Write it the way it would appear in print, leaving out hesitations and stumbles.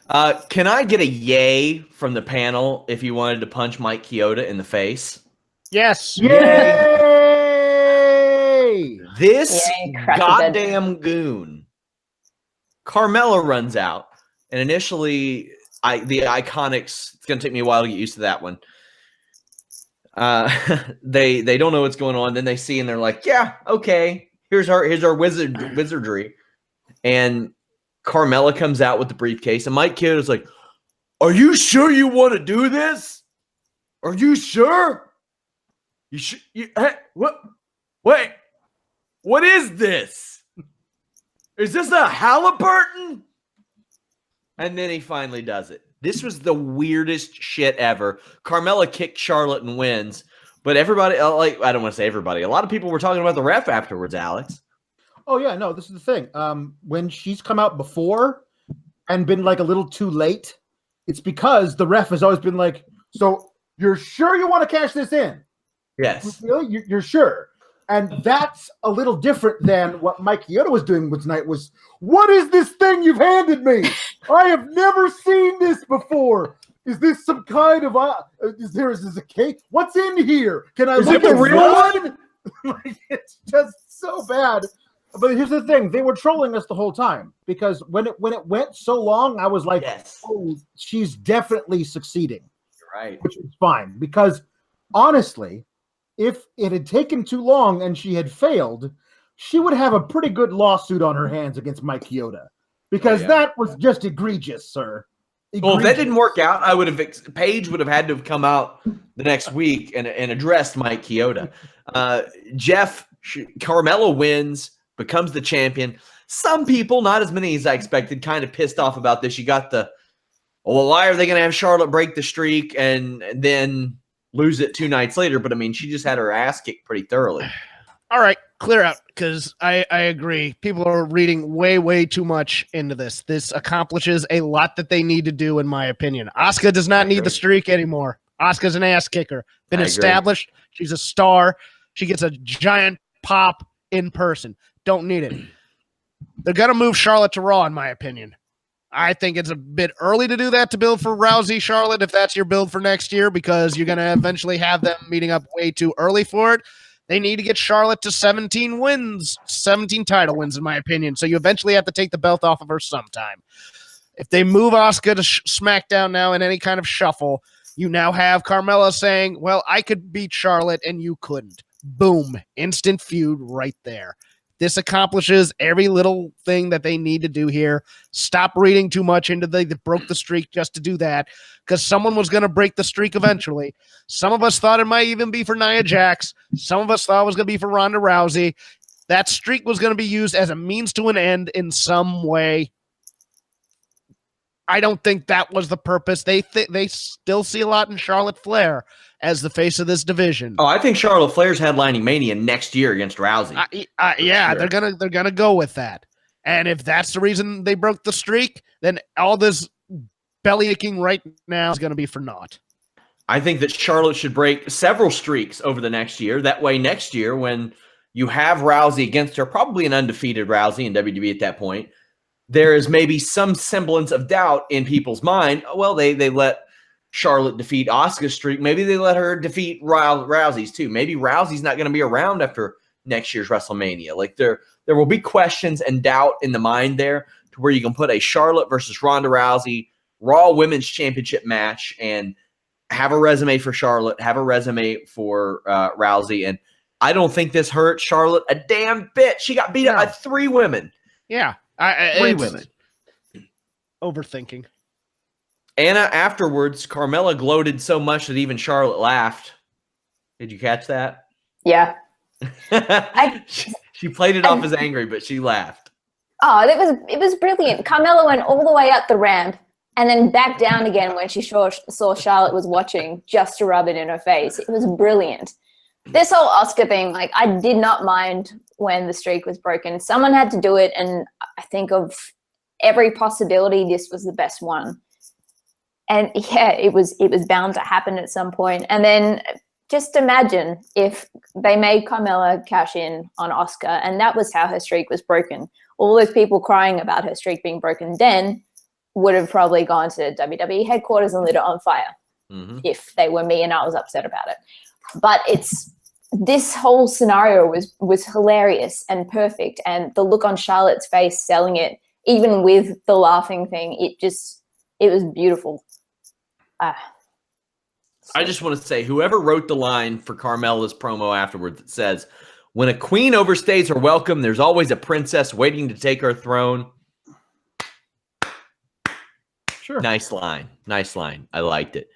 Can I get a yay from the panel if you wanted to punch Mike Chioda in the face? Yes. Yay! This Yay, crack the bed. goddamn goon. Carmella runs out, and initially, the Iconics. It's gonna take me a while to get used to that one. They don't know what's going on. Then they see and they're like, "Yeah, okay. Here's our wizardry," and Carmella comes out with the briefcase, and Mike Chioda's like, "Are you sure you want to do this? Are you sure? You should. What? Wait, what is this? Is this a Halliburton?" And then he finally does it. This was the weirdest shit ever. Carmella kicked Charlotte and wins, but everybody, like, I don't want to say everybody, a lot of people were talking about the ref afterwards, Alex. Oh, yeah, no, this is the thing. When she's come out before and been like a little too late, it's because the ref has always been like, so you're sure you want to cash this in? Yes. Really? You're sure? And that's a little different than what Mike Chioda was doing tonight was, what is this thing you've handed me? I have never seen this before. Is this some kind of, is this a cake? What's in here? Can I look the at real one? Like, it's just so bad. But here's the thing. They were trolling us the whole time because when it went so long, I was like, Yes. oh, she's definitely succeeding. You're right. Which is fine because honestly, if it had taken too long and she had failed, she would have a pretty good lawsuit on her hands against Mike Chioda because that was just egregious, sir. Egregious. Well, if that didn't work out, Paige would have had to have come out the next week and addressed Mike Chioda. Carmella wins, becomes the champion. Some people, not as many as I expected, kind of pissed off about this. You got well, why are they going to have Charlotte break the streak and then lose it 2 nights later? But I mean, she just had her ass kicked pretty thoroughly. All right, clear out, because I agree. People are reading way, way too much into this. This accomplishes a lot that they need to do, in my opinion. Asuka does not need the streak anymore. Asuka's an ass kicker. Been established. She's a star. She gets a giant pop in person. Don't need it. They're going to move Charlotte to Raw, in my opinion. I think it's a bit early to do that, to build for Rousey, Charlotte, if that's your build for next year, because you're going to eventually have them meeting up way too early for it. They need to get Charlotte to 17 wins, 17 title wins, in my opinion. So you eventually have to take the belt off of her sometime. If they move Asuka to SmackDown now in any kind of shuffle, you now have Carmella saying, well, I could beat Charlotte and you couldn't. Boom. Instant feud right there. This accomplishes every little thing that they need to do here. Stop reading too much into they broke the streak just to do that, because someone was going to break the streak eventually. Some of us thought it might even be for Nia Jax. Some of us thought it was going to be for Ronda Rousey. That streak was going to be used as a means to an end in some way. I don't think that was the purpose. They still see a lot in Charlotte Flair as the face of this division. Oh, I think Charlotte Flair's headlining Mania next year against Rousey. Yeah, sure. they're gonna go with that. And if that's the reason they broke the streak, then all this belly aching right now is going to be for naught. I think that Charlotte should break several streaks over the next year. That way, next year when you have Rousey against her, probably an undefeated Rousey in WWE at that point, there is maybe some semblance of doubt in people's mind. Well, they let Charlotte defeat Asuka's streak. Maybe they let her defeat Rousey's too. Maybe Rousey's not going to be around after next year's WrestleMania. Like there will be questions and doubt in the mind there to where you can put a Charlotte versus Ronda Rousey Raw Women's Championship match and have a resume for Charlotte, have a resume for Rousey. And I don't think this hurt Charlotte a damn bit. She got beat up by 3 women. Yeah. 3 women. Overthinking. Anna, afterwards, Carmella gloated so much that even Charlotte laughed. Did you catch that? Yeah. She played it off as angry, but she laughed. Oh, it was brilliant. Carmella went all the way up the ramp and then back down again when she saw Charlotte was watching, just to rub it in her face. It was brilliant. This whole Asuka thing, like, I did not mind when the streak was broken. Someone had to do it, and I think of every possibility, this was the best one. And yeah, it was bound to happen at some point. And then just imagine if they made Carmella cash in on Asuka, and that was how her streak was broken. All those people crying about her streak being broken then would have probably gone to WWE headquarters and lit it on fire if they were me and I was upset about it. But this whole scenario was hilarious and perfect, and the look on Charlotte's face selling it, even with the laughing thing, it was beautiful. I just want to say, whoever wrote the line for Carmella's promo afterwards that says, "When a queen overstays her welcome, there's always a princess waiting to take her throne." Sure. Nice line. Nice line. I liked it.